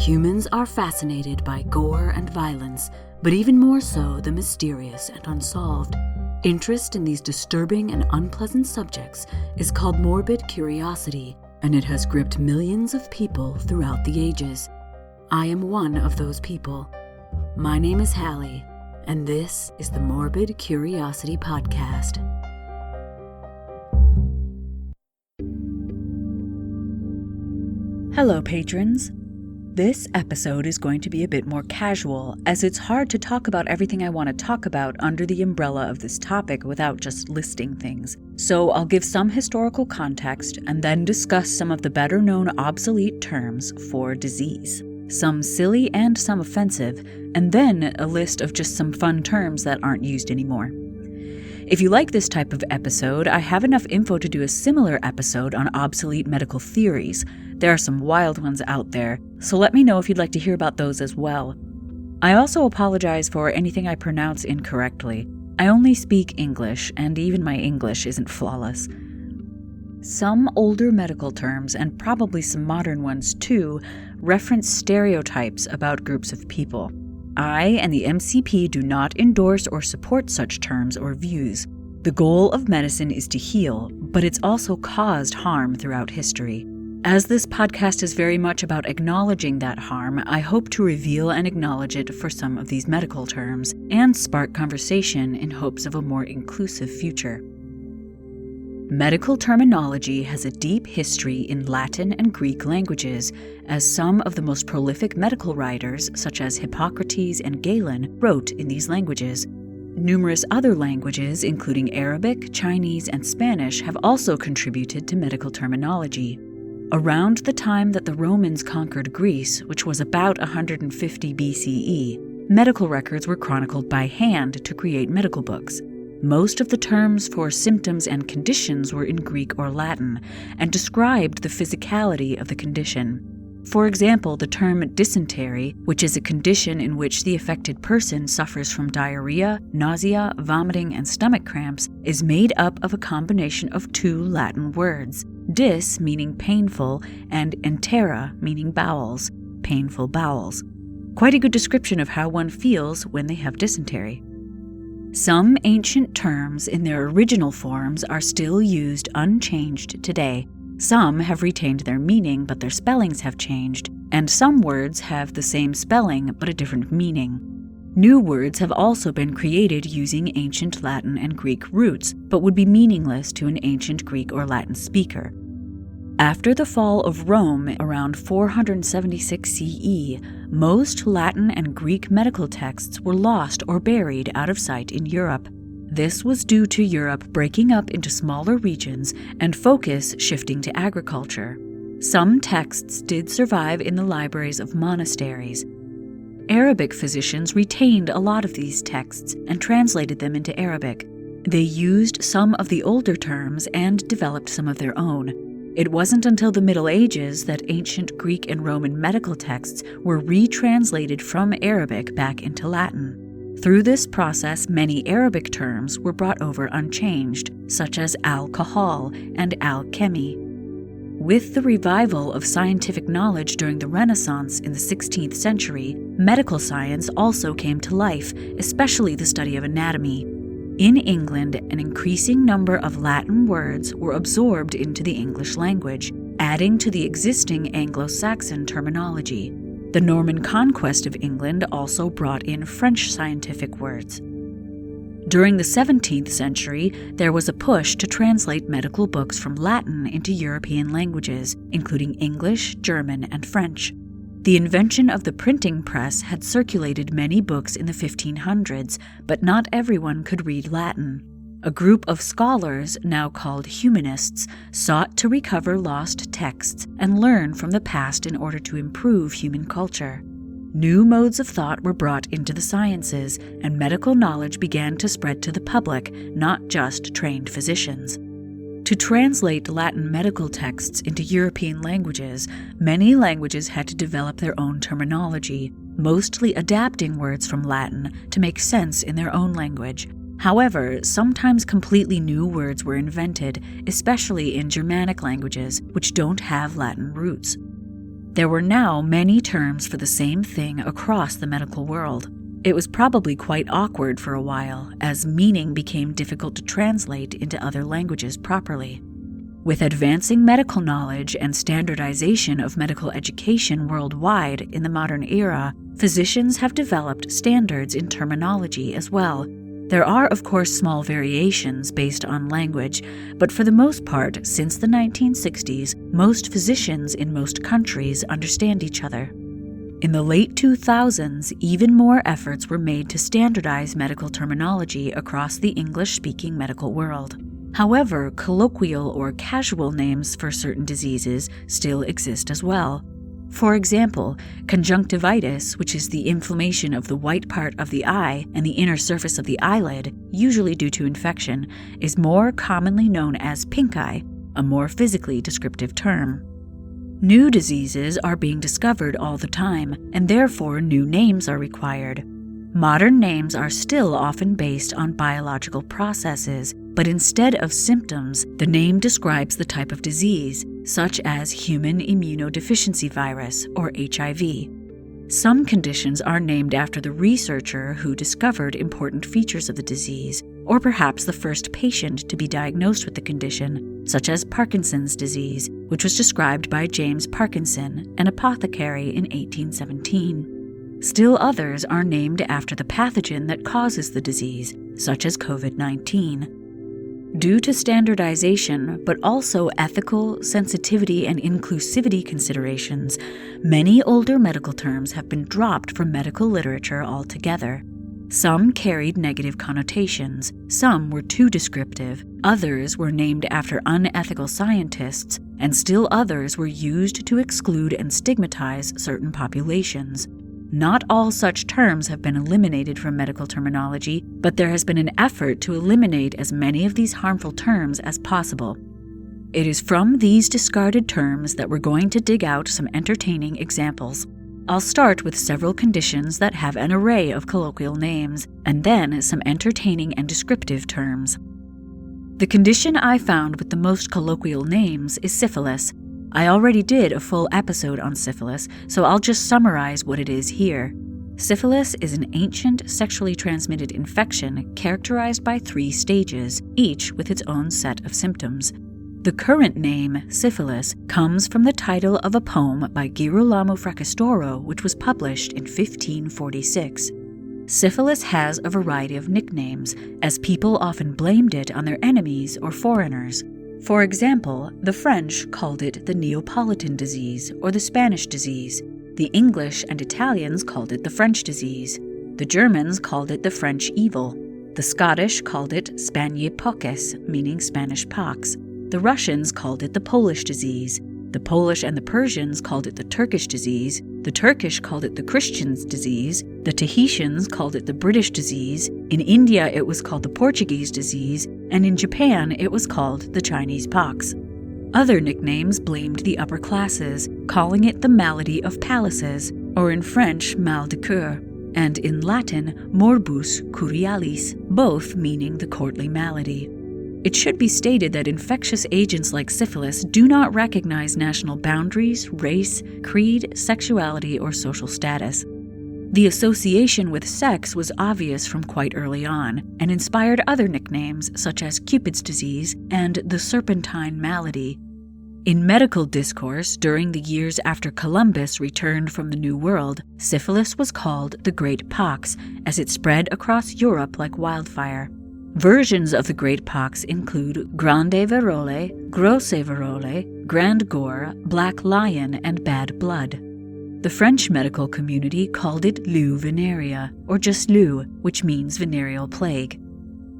Humans are fascinated by gore and violence, but even more so the mysterious and unsolved. Interest in these disturbing and unpleasant subjects is called morbid curiosity, and it has gripped millions of people throughout the ages. I am one of those people. My name is Hallie, and this is the Morbid Curiosity Podcast. Hello, patrons. This episode is going to be a bit more casual, as it's hard to talk about everything I want to talk about under the umbrella of this topic without just listing things. So I'll give some historical context and then discuss some of the better-known obsolete terms for disease. Some silly and some offensive, and then a list of just some fun terms that aren't used anymore. If you like this type of episode, I have enough info to do a similar episode on obsolete medical theories. There are some wild ones out there, so let me know if you'd like to hear about those as well. I also apologize for anything I pronounce incorrectly. I only speak English, and even my English isn't flawless. Some older medical terms, and probably some modern ones too, reference stereotypes about groups of people. I and the MCP do not endorse or support such terms or views. The goal of medicine is to heal, but it's also caused harm throughout history. As this podcast is very much about acknowledging that harm, I hope to reveal and acknowledge it for some of these medical terms, and spark conversation in hopes of a more inclusive future. Medical terminology has a deep history in Latin and Greek languages, as some of the most prolific medical writers, such as Hippocrates and Galen, wrote in these languages. Numerous other languages, including Arabic, Chinese, and Spanish, have also contributed to medical terminology. Around the time that the Romans conquered Greece, which was about 150 BCE, medical records were chronicled by hand to create medical books. Most of the terms for symptoms and conditions were in Greek or Latin, and described the physicality of the condition. For example, the term dysentery, which is a condition in which the affected person suffers from diarrhea, nausea, vomiting, and stomach cramps, is made up of a combination of two Latin words, dys meaning painful, and entera meaning bowels, painful bowels. Quite a good description of how one feels when they have dysentery. Some ancient terms in their original forms are still used unchanged today. Some have retained their meaning, but their spellings have changed, and some words have the same spelling but a different meaning. New words have also been created using ancient Latin and Greek roots, but would be meaningless to an ancient Greek or Latin speaker. After the fall of Rome around 476 CE, most Latin and Greek medical texts were lost or buried out of sight in Europe. This was due to Europe breaking up into smaller regions and focus shifting to agriculture. Some texts did survive in the libraries of monasteries. Arabic physicians retained a lot of these texts and translated them into Arabic. They used some of the older terms and developed some of their own. It wasn't until the Middle Ages that ancient Greek and Roman medical texts were retranslated from Arabic back into Latin. Through this process, many Arabic terms were brought over unchanged, such as alcohol and alchemy. With the revival of scientific knowledge during the Renaissance in the 16th century, medical science also came to life, especially the study of anatomy. In England, an increasing number of Latin words were absorbed into the English language, adding to the existing Anglo-Saxon terminology. The Norman conquest of England also brought in French scientific words. During the 17th century, there was a push to translate medical books from Latin into European languages, including English, German, and French. The invention of the printing press had circulated many books in the 1500s, but not everyone could read Latin. A group of scholars, now called humanists, sought to recover lost texts and learn from the past in order to improve human culture. New modes of thought were brought into the sciences, and medical knowledge began to spread to the public, not just trained physicians. To translate Latin medical texts into European languages, many languages had to develop their own terminology, mostly adapting words from Latin to make sense in their own language. However, sometimes completely new words were invented, especially in Germanic languages, which don't have Latin roots. There were now many terms for the same thing across the medical world. It was probably quite awkward for a while, as meaning became difficult to translate into other languages properly. With advancing medical knowledge and standardization of medical education worldwide in the modern era, physicians have developed standards in terminology as well. There are, of course, small variations based on language, but for the most part, since the 1960s, most physicians in most countries understand each other. In the late 2000s, even more efforts were made to standardize medical terminology across the English-speaking medical world. However, colloquial or casual names for certain diseases still exist as well. For example, conjunctivitis, which is the inflammation of the white part of the eye and the inner surface of the eyelid, usually due to infection, is more commonly known as pink eye, a more physically descriptive term. New diseases are being discovered all the time, and therefore new names are required. Modern names are still often based on biological processes, but instead of symptoms, the name describes the type of disease, such as human immunodeficiency virus, or HIV. Some conditions are named after the researcher who discovered important features of the disease, or perhaps the first patient to be diagnosed with the condition, such as Parkinson's disease, which was described by James Parkinson, an apothecary in 1817. Still others are named after the pathogen that causes the disease, such as COVID-19. Due to standardization, but also ethical, sensitivity, and inclusivity considerations, many older medical terms have been dropped from medical literature altogether. Some carried negative connotations, some were too descriptive, others were named after unethical scientists, and still others were used to exclude and stigmatize certain populations. Not all such terms have been eliminated from medical terminology, but there has been an effort to eliminate as many of these harmful terms as possible. It is from these discarded terms that we're going to dig out some entertaining examples. I'll start with several conditions that have an array of colloquial names, and then some entertaining and descriptive terms. The condition I found with the most colloquial names is syphilis. I already did a full episode on syphilis, so I'll just summarize what it is here. Syphilis is an ancient sexually transmitted infection characterized by 3 stages, each with its own set of symptoms. The current name, syphilis, comes from the title of a poem by Girolamo Fracastoro, which was published in 1546. Syphilis has a variety of nicknames, as people often blamed it on their enemies or foreigners. For example, the French called it the Neapolitan disease or the Spanish disease. The English and Italians called it the French disease. The Germans called it the French evil. The Scottish called it Spanae pox, meaning Spanish pox. The Russians called it the Polish disease. The Polish and the Persians called it the Turkish disease. The Turkish called it the Christians' disease. The Tahitians called it the British disease. In India, it was called the Portuguese disease. And in Japan, it was called the Chinese pox. Other nicknames blamed the upper classes, calling it the malady of palaces, or in French, mal de coeur, and in Latin, morbus curialis, both meaning the courtly malady. It should be stated that infectious agents like syphilis do not recognize national boundaries, race, creed, sexuality, or social status. The association with sex was obvious from quite early on, and inspired other nicknames such as Cupid's disease and the serpentine malady. In medical discourse during the years after Columbus returned from the New World, syphilis was called the Great Pox, as it spread across Europe like wildfire. Versions of the Great Pox include Grande Verole, Grosse Verole, Grand Gore, Black Lion, and Bad Blood. The French medical community called it Leu venerea, or just Leu, which means venereal plague.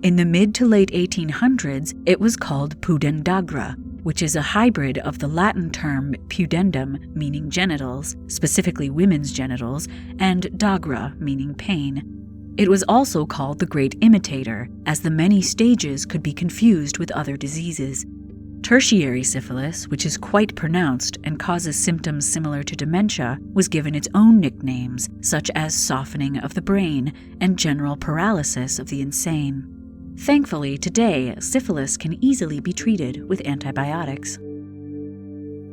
In the mid to late 1800s, it was called pudendagra, which is a hybrid of the Latin term pudendum, meaning genitals, specifically women's genitals, and dagra, meaning pain. It was also called the Great Imitator, as the many stages could be confused with other diseases. Tertiary syphilis, which is quite pronounced and causes symptoms similar to dementia, was given its own nicknames, such as softening of the brain and general paralysis of the insane. Thankfully, today, syphilis can easily be treated with antibiotics.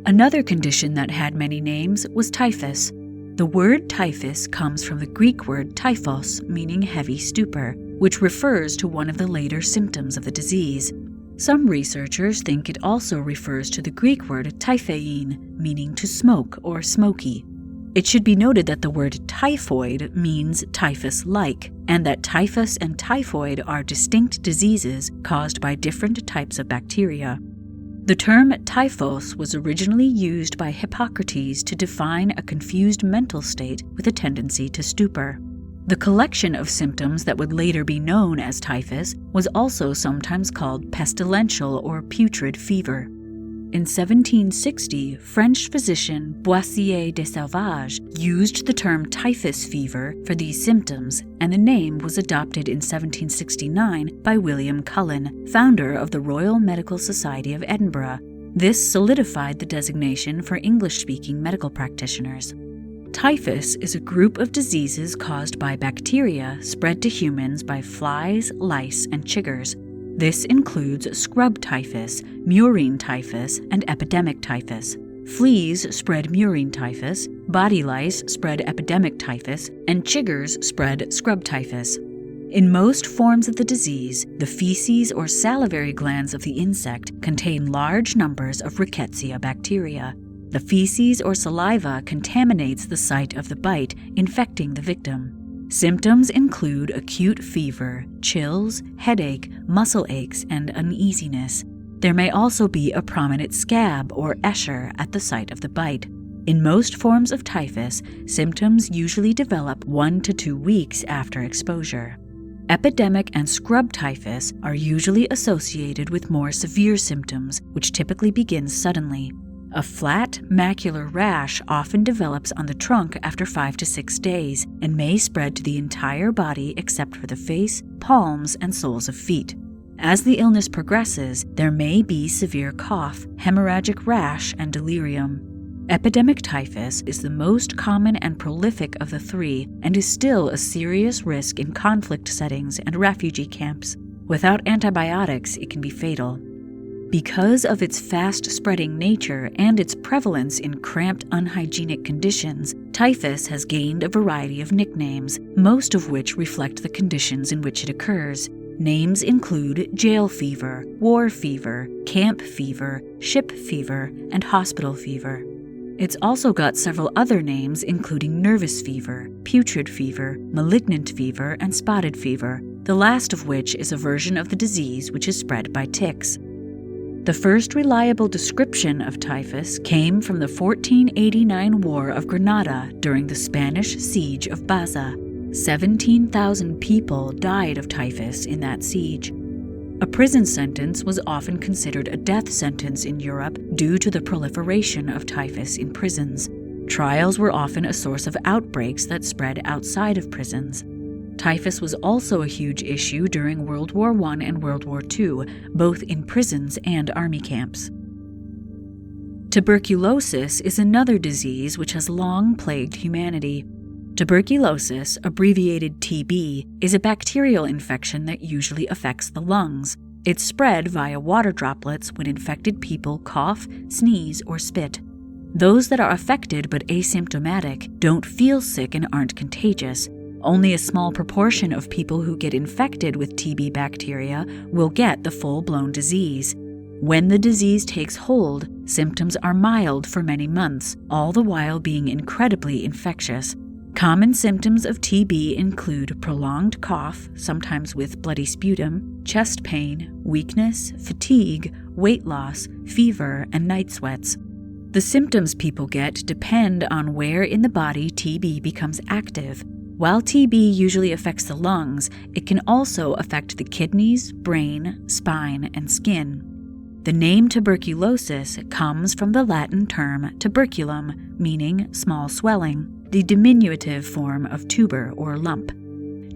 Another condition that had many names was typhus. The word typhus comes from the Greek word typhos, meaning heavy stupor, which refers to one of the later symptoms of the disease. Some researchers think it also refers to the Greek word typhein, meaning to smoke or smoky. It should be noted that the word typhoid means typhus-like, and that typhus and typhoid are distinct diseases caused by different types of bacteria. The term typhos was originally used by Hippocrates to define a confused mental state with a tendency to stupor. The collection of symptoms that would later be known as typhus was also sometimes called pestilential or putrid fever. In 1760, French physician Boissier de Sauvage used the term typhus fever for these symptoms, and the name was adopted in 1769 by William Cullen, founder of the Royal Medical Society of Edinburgh. This solidified the designation for English-speaking medical practitioners. Typhus is a group of diseases caused by bacteria spread to humans by flies, lice, and chiggers. This includes scrub typhus, murine typhus, and epidemic typhus. Fleas spread murine typhus, body lice spread epidemic typhus, and chiggers spread scrub typhus. In most forms of the disease, the feces or salivary glands of the insect contain large numbers of rickettsia bacteria. The feces or saliva contaminates the site of the bite, infecting the victim. Symptoms include acute fever, chills, headache, muscle aches, and uneasiness. There may also be a prominent scab or eschar at the site of the bite. In most forms of typhus, symptoms usually develop 1 to 2 weeks after exposure. Epidemic and scrub typhus are usually associated with more severe symptoms, which typically begin suddenly. A flat, macular rash often develops on the trunk after 5 to 6 days and may spread to the entire body except for the face, palms, and soles of feet. As the illness progresses, there may be severe cough, hemorrhagic rash, and delirium. Epidemic typhus is the most common and prolific of the three and is still a serious risk in conflict settings and refugee camps. Without antibiotics, it can be fatal. Because of its fast-spreading nature and its prevalence in cramped, unhygienic conditions, typhus has gained a variety of nicknames, most of which reflect the conditions in which it occurs. Names include jail fever, war fever, camp fever, ship fever, and hospital fever. It's also got several other names including nervous fever, putrid fever, malignant fever, and spotted fever, the last of which is a version of the disease which is spread by ticks. The first reliable description of typhus came from the 1489 War of Granada during the Spanish siege of Baza. 17,000 people died of typhus in that siege. A prison sentence was often considered a death sentence in Europe due to the proliferation of typhus in prisons. Trials were often a source of outbreaks that spread outside of prisons. Typhus was also a huge issue during World War I and World War II, both in prisons and army camps. Tuberculosis is another disease which has long plagued humanity. Tuberculosis, abbreviated TB, is a bacterial infection that usually affects the lungs. It's spread via water droplets when infected people cough, sneeze, or spit. Those that are affected but asymptomatic don't feel sick and aren't contagious. Only a small proportion of people who get infected with TB bacteria will get the full-blown disease. When the disease takes hold, symptoms are mild for many months, all the while being incredibly infectious. Common symptoms of TB include prolonged cough, sometimes with bloody sputum, chest pain, weakness, fatigue, weight loss, fever, and night sweats. The symptoms people get depend on where in the body TB becomes active. While TB usually affects the lungs, it can also affect the kidneys, brain, spine, and skin. The name tuberculosis comes from the Latin term tuberculum, meaning small swelling, the diminutive form of tuber or lump.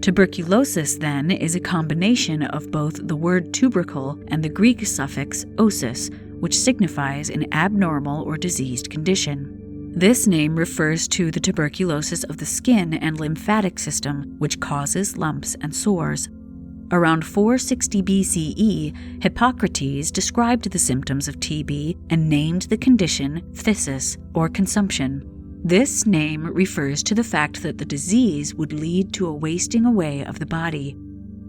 Tuberculosis, then, is a combination of both the word tubercle and the Greek suffix osis, which signifies an abnormal or diseased condition. This name refers to the tuberculosis of the skin and lymphatic system, which causes lumps and sores. Around 460 BCE, Hippocrates described the symptoms of TB and named the condition phthisis, or consumption. This name refers to the fact that the disease would lead to a wasting away of the body.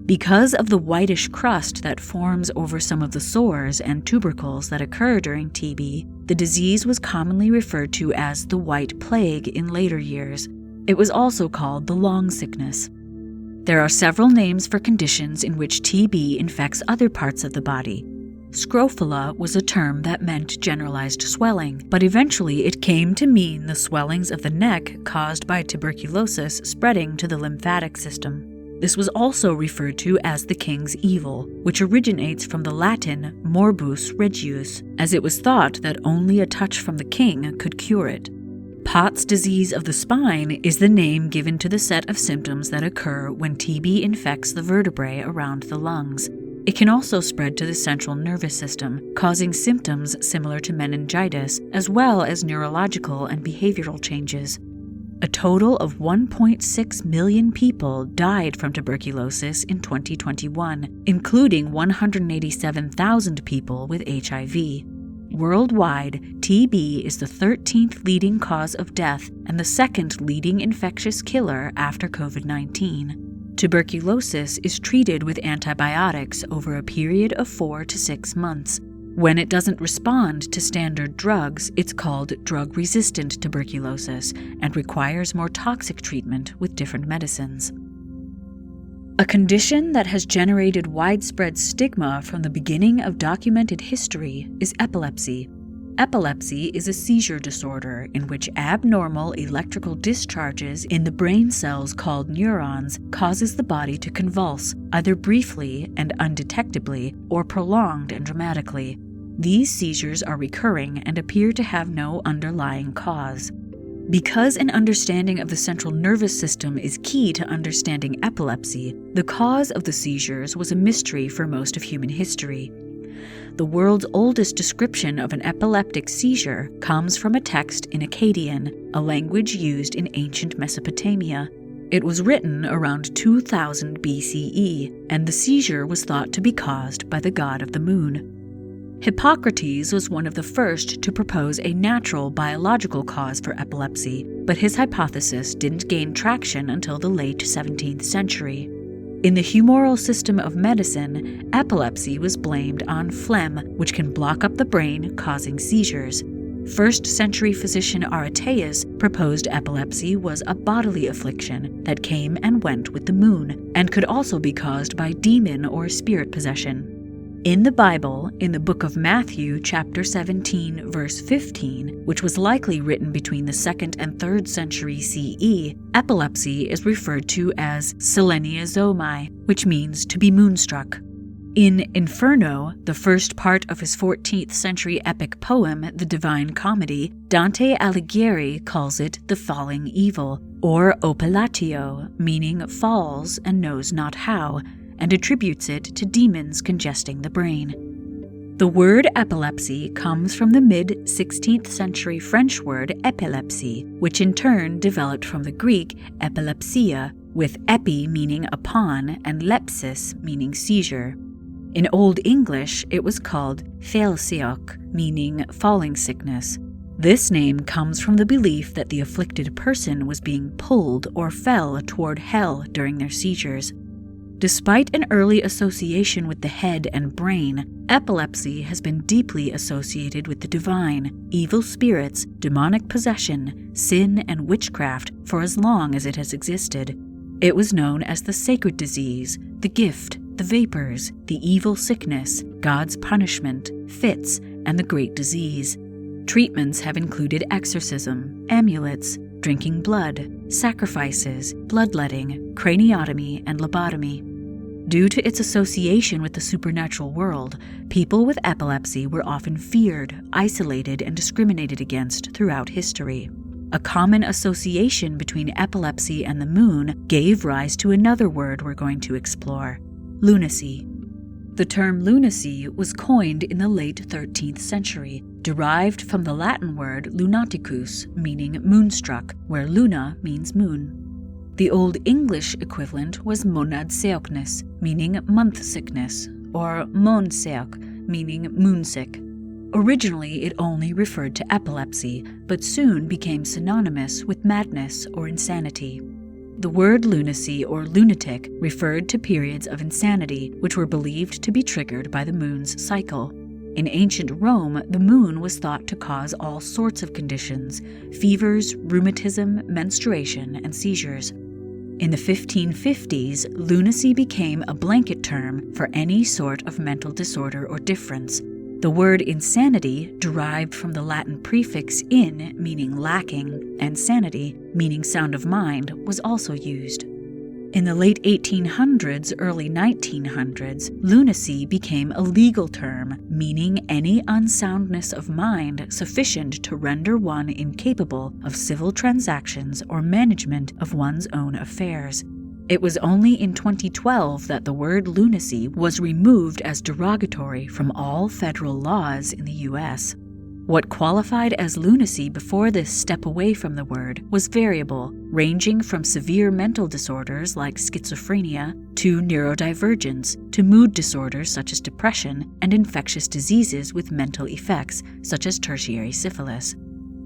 Because of the whitish crust that forms over some of the sores and tubercles that occur during TB, the disease was commonly referred to as the White Plague in later years. It was also called the Long Sickness. There are several names for conditions in which TB infects other parts of the body. Scrofula was a term that meant generalized swelling, but eventually it came to mean the swellings of the neck caused by tuberculosis spreading to the lymphatic system. This was also referred to as the king's evil, which originates from the Latin morbus regius, as it was thought that only a touch from the king could cure it. Pott's disease of the spine is the name given to the set of symptoms that occur when TB infects the vertebrae around the lungs. It can also spread to the central nervous system, causing symptoms similar to meningitis, as well as neurological and behavioral changes. A total of 1.6 million people died from tuberculosis in 2021, including 187,000 people with HIV. Worldwide, TB is the 13th leading cause of death and the second leading infectious killer after COVID-19. Tuberculosis is treated with antibiotics over a period of 4 to 6 months. When it doesn't respond to standard drugs, it's called drug-resistant tuberculosis and requires more toxic treatment with different medicines. A condition that has generated widespread stigma from the beginning of documented history is epilepsy. Epilepsy is a seizure disorder in which abnormal electrical discharges in the brain cells called neurons causes the body to convulse, either briefly and undetectably or prolonged and dramatically. These seizures are recurring and appear to have no underlying cause. Because an understanding of the central nervous system is key to understanding epilepsy, the cause of the seizures was a mystery for most of human history. The world's oldest description of an epileptic seizure comes from a text in Akkadian, a language used in ancient Mesopotamia. It was written around 2000 BCE, and the seizure was thought to be caused by the god of the moon. Hippocrates was one of the first to propose a natural biological cause for epilepsy, but his hypothesis didn't gain traction until the late 17th century. In the humoral system of medicine, epilepsy was blamed on phlegm, which can block up the brain, causing seizures. First-century physician Aretaeus proposed epilepsy was a bodily affliction that came and went with the moon, and could also be caused by demon or spirit possession. In the Bible, in the book of Matthew, chapter 17, verse 15, which was likely written between the 2nd and 3rd century CE, epilepsy is referred to as seleniazomai, which means to be moonstruck. In Inferno, the first part of his 14th century epic poem, The Divine Comedy, Dante Alighieri calls it the falling evil, or opellatio, meaning falls and knows not how, and attributes it to demons congesting the brain. The word epilepsy comes from the mid-16th century French word epilepsie, which in turn developed from the Greek epilepsia, with epi meaning upon and lepsis meaning seizure. In Old English, it was called phailseoch, meaning falling sickness. This name comes from the belief that the afflicted person was being pulled or fell toward hell during their seizures. Despite an early association with the head and brain, epilepsy has been deeply associated with the divine, evil spirits, demonic possession, sin, and witchcraft for as long as it has existed. It was known as the sacred disease, the gift, the vapors, the evil sickness, God's punishment, fits, and the great disease. Treatments have included exorcism, amulets, drinking blood, sacrifices, bloodletting, craniotomy, and lobotomy. Due to its association with the supernatural world, people with epilepsy were often feared, isolated, and discriminated against throughout history. A common association between epilepsy and the moon gave rise to another word we're going to explore: lunacy. The term lunacy was coined in the late 13th century, derived from the Latin word lunaticus, meaning moonstruck, where luna means moon. The Old English equivalent was monadseokness, meaning month sickness, or monseok, meaning moonsick. Originally, it only referred to epilepsy, but soon became synonymous with madness or insanity. The word lunacy or lunatic referred to periods of insanity which were believed to be triggered by the moon's cycle. In ancient Rome, the moon was thought to cause all sorts of conditions: fevers, rheumatism, menstruation, and seizures. In the 1550s, lunacy became a blanket term for any sort of mental disorder or difference. The word insanity, derived from the Latin prefix in, meaning lacking, and sanity, meaning sound of mind, was also used. In the late 1800s, early 1900s, lunacy became a legal term, meaning any unsoundness of mind sufficient to render one incapable of civil transactions or management of one's own affairs. It was only in 2012 that the word lunacy was removed as derogatory from all federal laws in the U.S. What qualified as lunacy before this step away from the word was variable, ranging from severe mental disorders like schizophrenia to neurodivergence to mood disorders such as depression and infectious diseases with mental effects such as tertiary syphilis.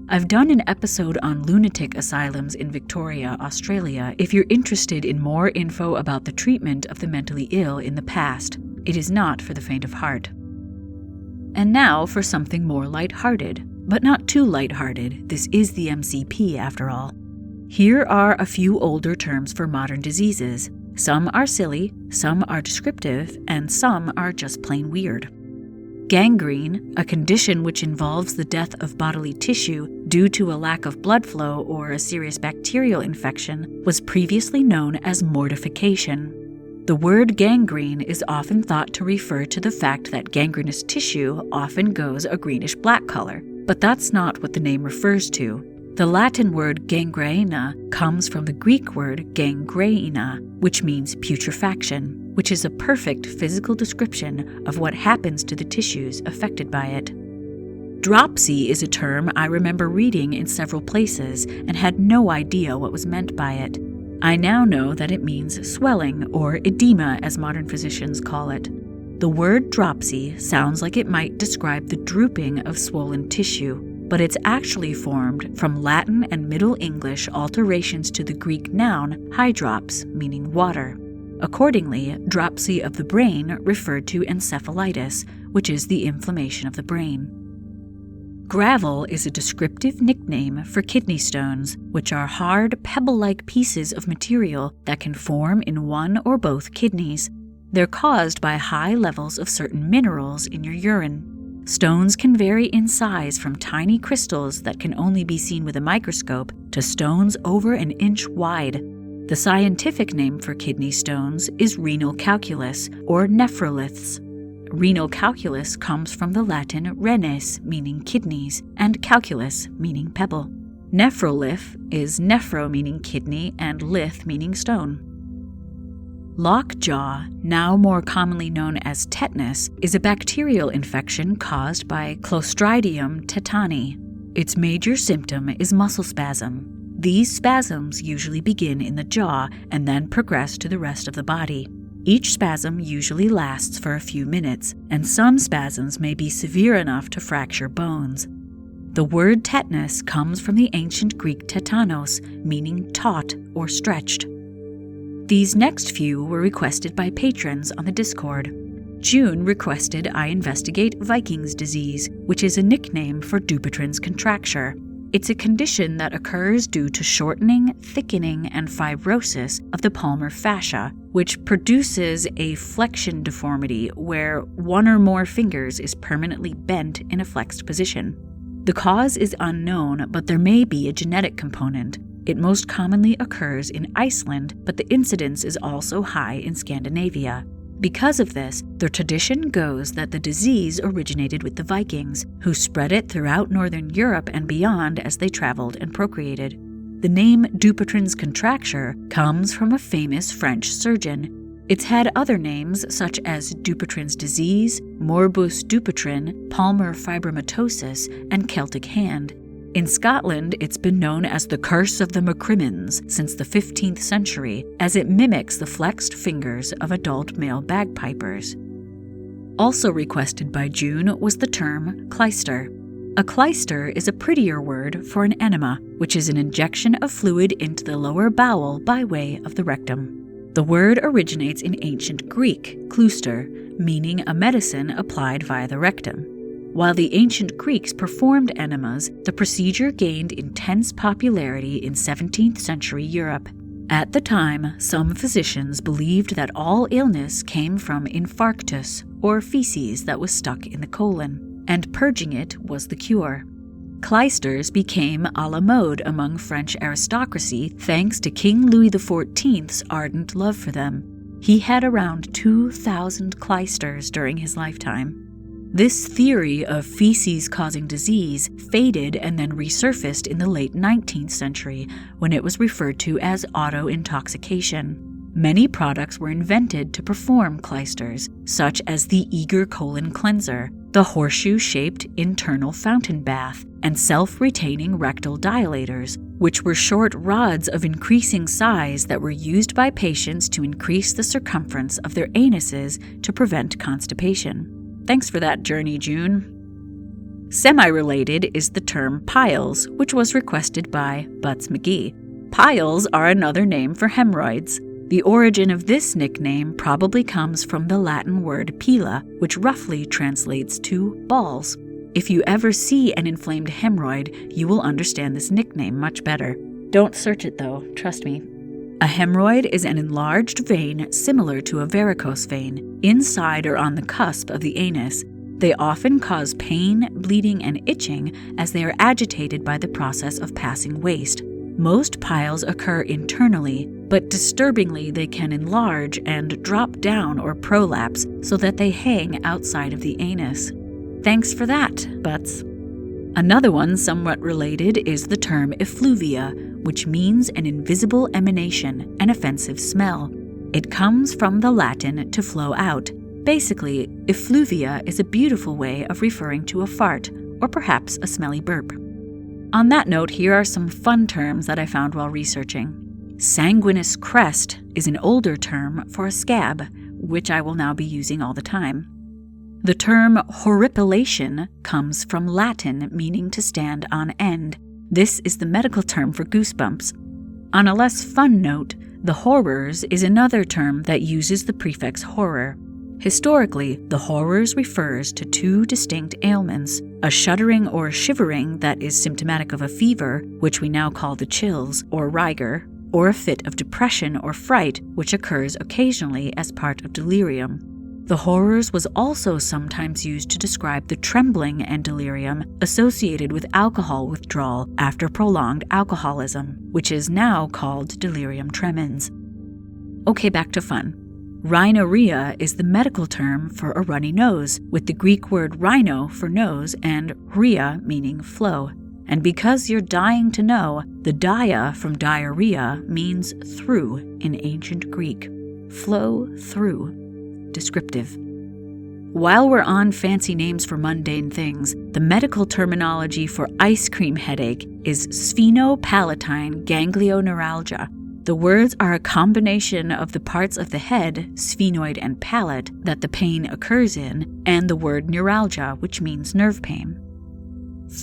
I've done an episode on lunatic asylums in Victoria, Australia, if you're interested in more info about the treatment of the mentally ill in the past. It is not for the faint of heart. And now for something more lighthearted, but not too lighthearted. This is the MCP after all. Here are a few older terms for modern diseases. Some are silly, some are descriptive, and some are just plain weird. Gangrene, a condition which involves the death of bodily tissue due to a lack of blood flow or a serious bacterial infection, was previously known as mortification. The word gangrene is often thought to refer to the fact that gangrenous tissue often goes a greenish-black color, but that's not what the name refers to. The Latin word gangrena comes from the Greek word gangreina, which means putrefaction, which is a perfect physical description of what happens to the tissues affected by it. Dropsy is a term I remember reading in several places and had no idea what was meant by it. I now know that it means swelling, or edema as modern physicians call it. The word dropsy sounds like it might describe the drooping of swollen tissue, but it's actually formed from Latin and Middle English alterations to the Greek noun hydrops, meaning water. Accordingly, dropsy of the brain referred to encephalitis, which is the inflammation of the brain. Gravel is a descriptive nickname for kidney stones, which are hard, pebble-like pieces of material that can form in one or both kidneys. They're caused by high levels of certain minerals in your urine. Stones can vary in size from tiny crystals that can only be seen with a microscope to stones over an inch wide. The scientific name for kidney stones is renal calculus, or nephroliths. Renal calculus comes from the Latin renes, meaning kidneys, and calculus, meaning pebble. Nephrolith is nephro, meaning kidney, and lith, meaning stone. Lockjaw, now more commonly known as tetanus, is a bacterial infection caused by Clostridium tetani. Its major symptom is muscle spasm. These spasms usually begin in the jaw and then progress to the rest of the body. Each spasm usually lasts for a few minutes, and some spasms may be severe enough to fracture bones. The word tetanus comes from the ancient Greek tetanos, meaning taut or stretched. These next few were requested by patrons on the Discord. June requested I investigate Viking's disease, which is a nickname for Dupuytren's contracture. It's a condition that occurs due to shortening, thickening, and fibrosis of the palmar fascia, which produces a flexion deformity where one or more fingers is permanently bent in a flexed position. The cause is unknown, but there may be a genetic component. It most commonly occurs in Iceland, but the incidence is also high in Scandinavia. Because of this, the tradition goes that the disease originated with the Vikings, who spread it throughout northern Europe and beyond as they traveled and procreated. The name Dupuytren's contracture comes from a famous French surgeon. It's had other names such as Dupuytren's disease, morbus Dupuytren, palmar fibromatosis, and Celtic hand. In Scotland, it's been known as the Curse of the Maccrimmons since the 15th century, as it mimics the flexed fingers of adult male bagpipers. Also requested by June was the term Clyster. A clyster is a prettier word for an enema, which is an injection of fluid into the lower bowel by way of the rectum. The word originates in ancient Greek, Clyster, meaning a medicine applied via the rectum. While the ancient Greeks performed enemas, the procedure gained intense popularity in 17th century Europe. At the time, some physicians believed that all illness came from infarctus, or feces that was stuck in the colon, and purging it was the cure. Clysters became à la mode among French aristocracy thanks to King Louis XIV's ardent love for them. He had around 2,000 clysters during his lifetime. This theory of feces causing disease faded and then resurfaced in the late 19th century when it was referred to as auto-intoxication. Many products were invented to perform clysters, such as the Eager colon cleanser, the horseshoe-shaped internal fountain bath, and self-retaining rectal dilators, which were short rods of increasing size that were used by patients to increase the circumference of their anuses to prevent constipation. Thanks for that journey, June. Semi-related is the term piles, which was requested by Butts McGee. Piles are another name for hemorrhoids. The origin of this nickname probably comes from the Latin word pila, which roughly translates to balls. If you ever see an inflamed hemorrhoid, you will understand this nickname much better. Don't search it though, trust me. A hemorrhoid is an enlarged vein similar to a varicose vein, inside or on the cusp of the anus. They often cause pain, bleeding, and itching as they are agitated by the process of passing waste. Most piles occur internally, but disturbingly they can enlarge and drop down or prolapse so that they hang outside of the anus. Thanks for that, Butts. Another one somewhat related is the term effluvia, which means an invisible emanation, an offensive smell. It comes from the Latin to flow out. Basically, effluvia is a beautiful way of referring to a fart, or perhaps a smelly burp. On that note, here are some fun terms that I found while researching. Sanguineous crest is an older term for a scab, which I will now be using all the time. The term horripilation comes from Latin meaning to stand on end. This is the medical term for goosebumps. On a less fun note, the horrors is another term that uses the prefix horror. Historically, the horrors refers to two distinct ailments, a shuddering or shivering that is symptomatic of a fever, which we now call the chills or rigor, or a fit of depression or fright, which occurs occasionally as part of delirium. The horrors was also sometimes used to describe the trembling and delirium associated with alcohol withdrawal after prolonged alcoholism, which is now called delirium tremens. Okay, back to fun. Rhinorrhea is the medical term for a runny nose, with the Greek word rhino for nose and rhea meaning flow. And because you're dying to know, the dia from diarrhea means through in ancient Greek. Flow through. Descriptive. While we're on fancy names for mundane things, the medical terminology for ice cream headache is sphenopalatine ganglioneuralgia. The words are a combination of the parts of the head, sphenoid and palate, that the pain occurs in, and the word neuralgia, which means nerve pain.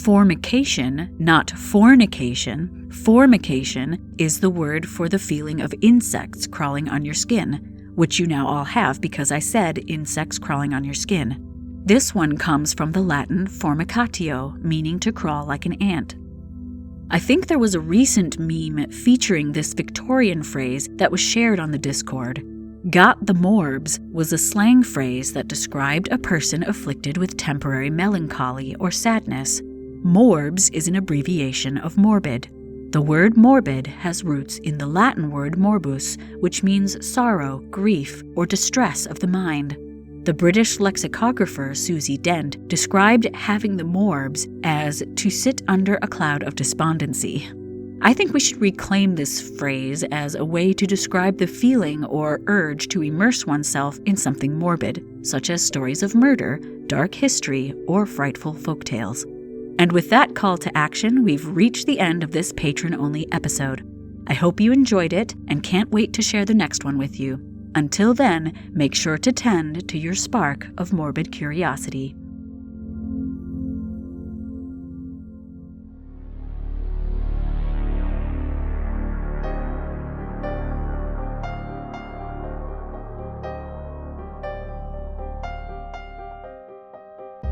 Formication, not fornication, formication is the word for the feeling of insects crawling on your skin, which you now all have because I said insects crawling on your skin. This one comes from the Latin formicatio, meaning to crawl like an ant. I think there was a recent meme featuring this Victorian phrase that was shared on the Discord. Got the morbs was a slang phrase that described a person afflicted with temporary melancholy or sadness. Morbs is an abbreviation of morbid. The word morbid has roots in the Latin word morbus, which means sorrow, grief, or distress of the mind. The British lexicographer Susie Dent described having the morbs as to sit under a cloud of despondency. I think we should reclaim this phrase as a way to describe the feeling or urge to immerse oneself in something morbid, such as stories of murder, dark history, or frightful folktales. And with that call to action, we've reached the end of this patron-only episode. I hope you enjoyed it and can't wait to share the next one with you. Until then, make sure to tend to your spark of morbid curiosity.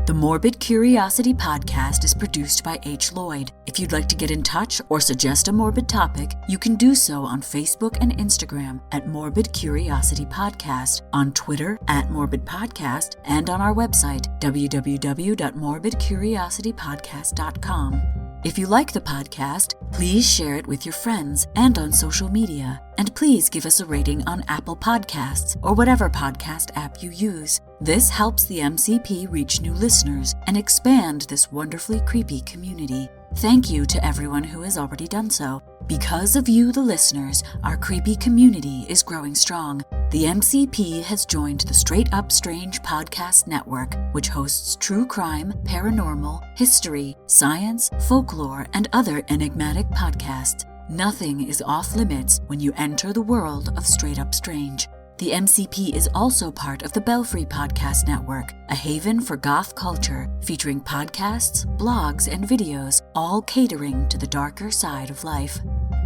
The Morbid Curiosity podcast is produced by H. Lloyd. If you'd like to get in touch or suggest a morbid topic, you can do so on Facebook and Instagram at Morbid Curiosity Podcast, on Twitter at Morbid Podcast, and on our website, www.morbidcuriositypodcast.com. If you like the podcast, please share it with your friends and on social media. And please give us a rating on Apple Podcasts or whatever podcast app you use. This helps the MCP reach new listeners and expand this wonderfully creepy community. Thank you to everyone who has already done so. Because of you, the listeners, our creepy community is growing strong. The MCP has joined the Straight Up Strange podcast network, which hosts true crime, paranormal, history, science, folklore, and other enigmatic podcasts. Nothing is off limits when you enter the world of Straight Up Strange. The MCP is also part of the Belfry Podcast Network, a haven for goth culture, featuring podcasts, blogs, and videos, all catering to the darker side of life.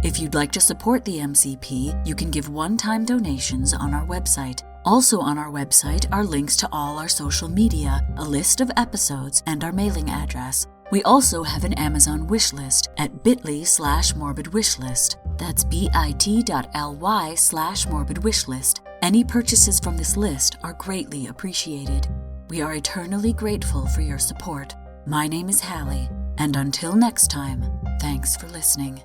If you'd like to support the MCP, you can give one-time donations on our website. Also on our website are links to all our social media, a list of episodes, and our mailing address. We also have an Amazon wishlist at bit.ly/morbidwishlist. That's bit.ly/morbidwishlist. Any purchases from this list are greatly appreciated. We are eternally grateful for your support. My name is Hallie, and until next time, thanks for listening.